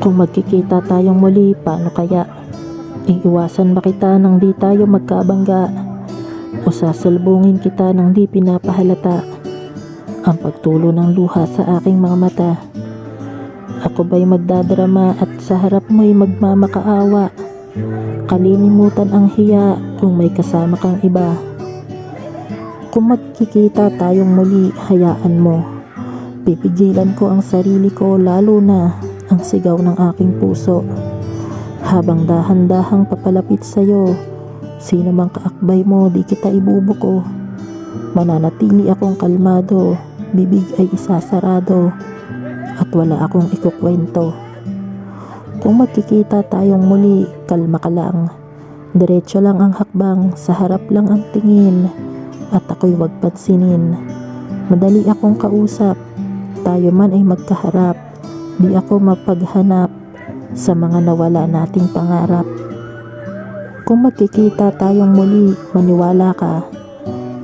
Kung magkikita tayong muli, paano kaya? Iiwasan ba kita nang di tayo magkabangga? O sasalubungin kita nang di pinapahalata ang pagtulo ng luha sa aking mga mata? Ako ba'y magdadrama at sa harap mo'y magmamakaawa? Kalilimutan ang hiya kung may kasama kang iba. Kung magkikita tayong muli, hayaan mo. Pipigilan ko ang sarili ko, lalo na ang sigaw ng aking puso. Habang dahan-dahang papalapit sa'yo, sino mang kaakbay mo, di kita ibubuko. Mananatili akong kalmado, bibig ay isasarado, at wala akong ikukwento. Kung magkikita tayong muli, kalma ka lang. Diretso lang ang hakbang, sa harap lang ang tingin, at ako'y wag pansinin. Madali akong kausap, tayo man ay magkaharap. Di ako mapaghanap sa mga nawala nating pangarap. Kung magkikita tayong muli, maniwala ka.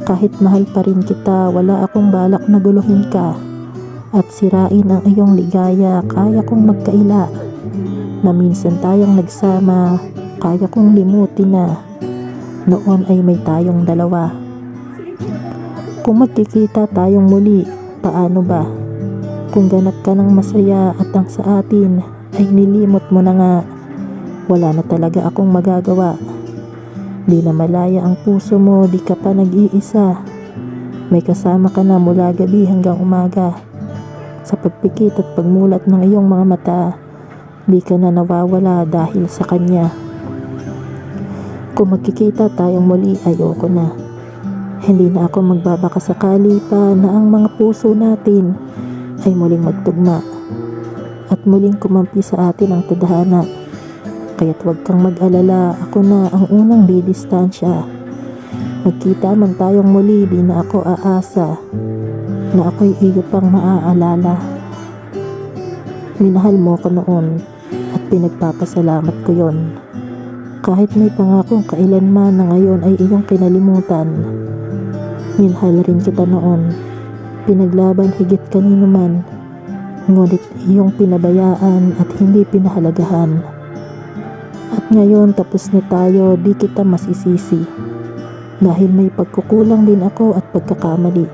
Kahit mahal pa rin kita, wala akong balak na guluhin ka at sirain ang iyong ligaya. Kaya kong magkaila na minsan tayong nagsama. Kaya kong limutin na noon ay may tayong dalawa. Kung magkikita tayong muli, paano ba? Kung ganap ka ng masaya at ang sa atin ay nilimot mo na nga, wala na talaga akong magagawa. Di na malaya ang puso mo, di ka pa nag-iisa. May kasama ka na mula gabi hanggang umaga. Sa pagpikit at pagmulat ng iyong mga mata, di ka na nawawala dahil sa kanya. Kung magkikita tayong muli, ayoko na. Hindi na ako magbabakasakali pa na ang mga puso natin ay muling magtugma at muling kumampi sa atin ang tadhana. Kaya't huwag kang mag-alala, ako na ang unang didistansya. Magkita man tayong muli, di na ako aasa na ako'y iyo pang maaalala. Minahal mo ko noon at pinagpapasalamat ko yon. Kahit may pangakong kailanman na ngayon ay iyong kinalimutan, minahal rin kita noon. Pinaglaban higit kanino man, ngunit iyong pinabayaan at hindi pinahalagahan. At ngayon tapos na tayo, di kita masisisi. Dahil may pagkukulang din ako at pagkakamali.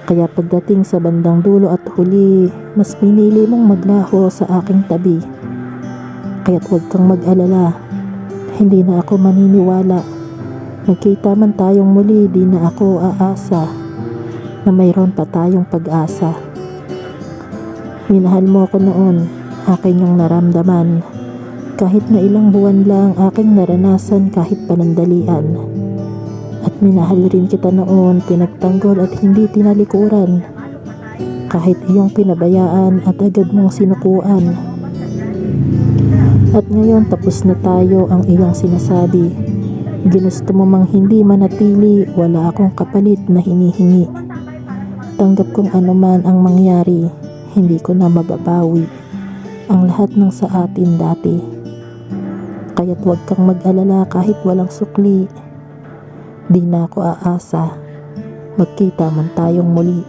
Kaya pagdating sa bandang dulo at huli, mas pinili mong maglaho sa aking tabi. Kaya't huwag kang mag-alala, hindi na ako maniniwala. Magkita man tayong muli, di na ako aasa na mayroon pa tayong pag-asa. Minahal mo ko noon, akin yung naramdaman. Kahit na ilang buwan lang aking naranasan kahit panandalian. At minahal rin kita noon, pinagtanggol at hindi tinalikuran. Kahit iyong pinabayaan at agad mong sinukuan. At ngayon tapos na tayo, ang iyong sinasabi. Ginusto mo mang hindi manatili, wala akong kapalit na hinihingi. Tanggap kong anuman ang mangyari, hindi ko na mababawi ang lahat ng sa atin dati. Kaya't huwag kang mag-alala kahit walang sukli. Di na ako aasa, magkita man tayong muli.